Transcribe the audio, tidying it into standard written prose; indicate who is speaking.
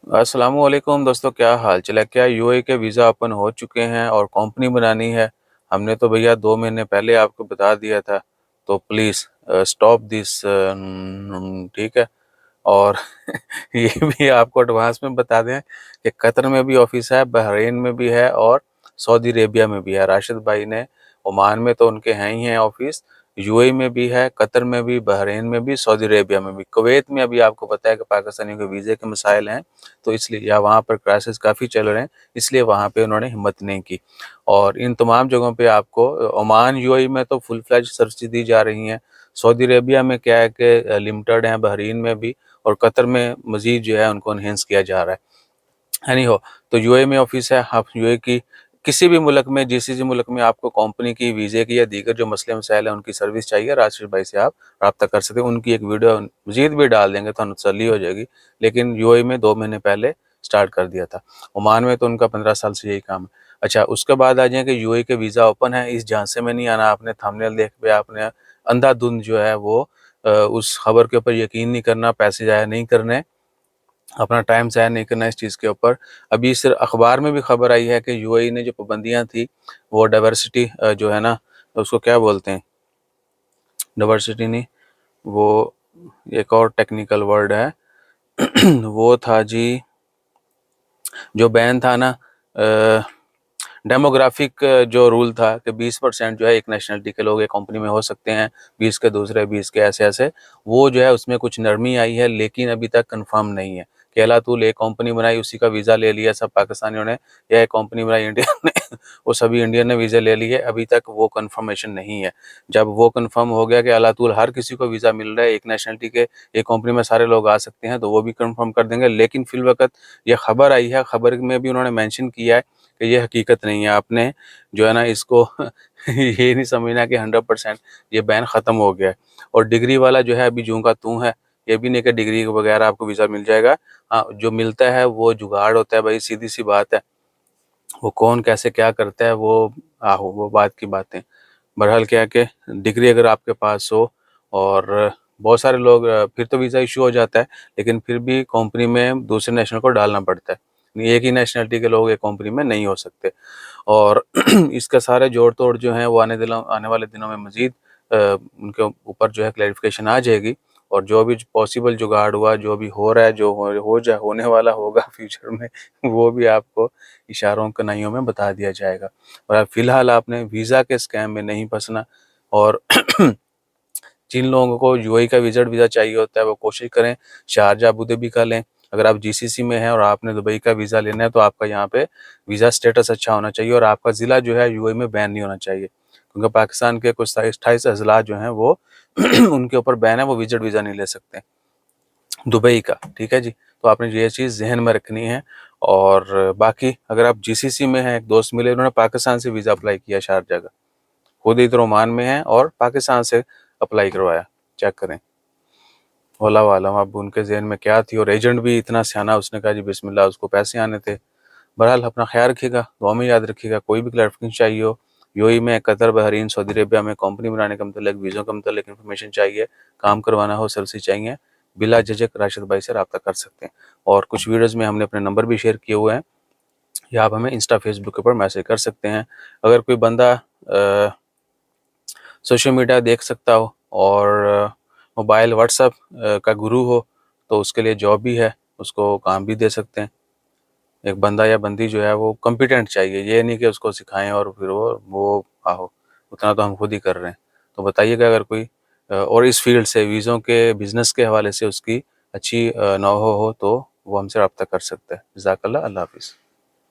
Speaker 1: अस्सलामुअलैकुम दोस्तों, क्या हाल चाल है। क्या यूएई के वीज़ा ओपन हो चुके हैं और कंपनी बनानी है। हमने तो भैया 2 महीने पहले आपको बता दिया था। तो प्लीज़ स्टॉप दिस, ठीक है। और ये भी आपको एडवांस में बता दें कि कतर में भी ऑफिस है, बहरीन में भी है और सऊदी अरेबिया में भी है। राशिद भाई ने ओमान में तो उनके हैं ही हैं ऑफिस, यूएई में भी है, कतर में भी, बहरीन में भी, सऊदी अरेबिया में भी। कुवैत में अभी आपको पता है कि पाकिस्तानियों के वीज़े के मसाइल हैं, तो इसलिए या वहाँ पर क्राइसिस काफ़ी चल रहे हैं, इसलिए वहाँ पे उन्होंने हिम्मत नहीं की। और इन तमाम जगहों पे आपको ओमान, यूएई में तो फुल फ्लैज सर्विस दी जा रही हैं। सऊदी अरेबिया में क्या है कि लिमिटेड हैं, बहरीन में भी, और कतर में मज़ीद जो है उनको एनहेंस किया जा रहा है। एनी हो, तो यूएई में ऑफिस है। आप यूएई की किसी भी मुल्क में, जीसीसी मुल्क में आपको कंपनी की, वीज़े की या दीगर जो मसले मसाइल हैं उनकी सर्विस चाहिए, राशिद भाई से आप रब्ता कर सकते हैं। उनकी एक वीडियो मज़ीद भी डाल देंगे तो तसल्ली हो जाएगी। लेकिन यूएई में 2 महीने पहले स्टार्ट कर दिया था। ओमान में तो उनका 15 साल से यही काम है। अच्छा, उसके बाद आ जाए कि यूएई के वीज़ा ओपन है, इस झांसे में नहीं आना। आपने थंबनेल देख पे आपने अंधाधुंध जो है वो उस खबर के ऊपर यकीन नहीं करना, पैसे ज़ाया नहीं करने, अपना टाइम ज़ाया नहीं करना इस चीज़ के ऊपर। अभी सिर्फ अखबार में भी खबर आई है कि यूएई ने जो पाबंदियाँ थी, वो डाइवर्सिटी जो है ना, उसको क्या बोलते हैं, डाइवर्सिटी नहीं, वो एक और टेक्निकल वर्ड है वो था जी, जो बैन था ना, डेमोग्राफिक जो रूल था कि 20% जो है एक नेशनलिटी के लोग एक कंपनी में हो सकते हैं, 20 के दूसरे, 20 के ऐसे ऐसे। वो जो है उसमें कुछ नरमी आई है, लेकिन अभी तक कंफर्म नहीं है। केला तूल एक कंपनी बनाई, उसी का वीज़ा ले लिया सब पाकिस्तानियों ने, या एक कंपनी बनाई इंडिया ने वो सभी इंडियन ने वीज़ा ले लिए। अभी तक वो कंफर्मेशन नहीं है। जब वो कंफर्म हो गया कि अला तूल हर किसी को वीज़ा मिल रहा है, एक नेशनलिटी के एक कंपनी में सारे लोग आ सकते हैं, तो वो भी कंफर्म कर देंगे। लेकिन फिल वक्त ये खबर आई है, खबर में भी उन्होंने मेंशन किया है कि ये हकीकत नहीं है। आपने जो है ना इसको ये नहीं समझना कि 100% ये बैन ख़त्म हो गया है। और डिग्री वाला जो है अभी जूं का तूं है, ये भी नहीं कि डिग्री के बगैर आपको वीज़ा मिल जाएगा। हाँ, जो मिलता है वो जुगाड़ होता है भाई, सीधी सी बात है। वो कौन कैसे क्या करता है वो, आहो, वो बात की बातें। बहरहाल क्या है कि डिग्री अगर आपके पास हो, और बहुत सारे लोग फिर तो वीज़ा इशू हो जाता है, लेकिन फिर भी कंपनी में दूसरे नेशनल को डालना पड़ता है। एक ही नेशनलिटी के लोग एक कंपनी में नहीं हो सकते। और इसका सारे जोड़ तोड़ जो है वो आने वाले दिनों में मज़ीद उनके ऊपर जो है क्लैरिफिकेशन आ जाएगी। और जो भी पॉसिबल जुगाड़ हुआ, जो भी हो रहा है, जो हो जाए, होने वाला होगा फ्यूचर में, वो भी आपको इशारों कनाइयों में बता दिया जाएगा। और फिलहाल आपने वीज़ा के स्कैम में नहीं फंसना। और जिन लोगों को यूएई का विजिट वीज़ा चाहिए होता है वो कोशिश करें शारजा अबू धाबी का लें। अगर आप जीसीसी में हैं और आपने दुबई का वीज़ा लेना है, तो आपका यहाँ पे वीज़ा स्टेटस अच्छा होना चाहिए और आपका ज़िला जो है यूएई में बैन नहीं होना चाहिए, क्योंकि पाकिस्तान के कुछ 28 अजला जो हैं वो उनके ऊपर बैन है, वो विजिट वीज़ा नहीं ले सकते दुबई का। ठीक है जी, तो आपने ये चीज़ जहन में रखनी है। और बाकी अगर आप जीसीसी में हैं, एक दोस्त मिले उन्होंने पाकिस्तान से वीज़ा अप्लाई किया शारजा का, खुद इधर ओमान में है और पाकिस्तान से अप्लाई करवाया। चेक करें, वल्लाहु आलम अब उनके ज़हन में क्या थी। और एजेंट भी इतना सियाना, उसने कहा जी बिस्मिल्लाह, उसको पैसे आने थे। बहरहाल अपना ख्याल रखिएगा, दुआ में याद रखिएगा। कोई भी क्लैरिफिकेशन चाहिए हो, यूएई में, कतर, बहरीन, सऊदी अरेबिया में कंपनी बनाने का मतलब, वीज़ों का मतलब इन्फॉर्मेशन चाहिए, काम करवाना हो, सर्विस चाहिए, बिला झिझक राशिद भाई से रब्ता कर सकते हैं। और कुछ वीडियोज़ में हमने अपने नंबर भी शेयर किए हुए हैं, या आप हमें इंस्टा फेसबुक के ऊपर मैसेज कर सकते हैं। अगर कोई बंदा सोशल मीडिया देख सकता हो और मोबाइल व्हाट्सएप का गुरु हो, तो उसके लिए जॉब भी है, उसको काम भी दे सकते हैं। एक बंदा या बंदी जो है वो कॉम्पिटेंट चाहिए, ये नहीं कि उसको सिखाएं और फिर वो आहो, उतना तो हम खुद ही कर रहे हैं। तो बताइएगा अगर कोई और इस फील्ड से, वीज़ों के बिज़नेस के हवाले से उसकी अच्छी नॉलेज हो तो वो हमसे रब्ता कर सकता है। जज़ाकल्लाह, अल्लाह हाफ़िज़।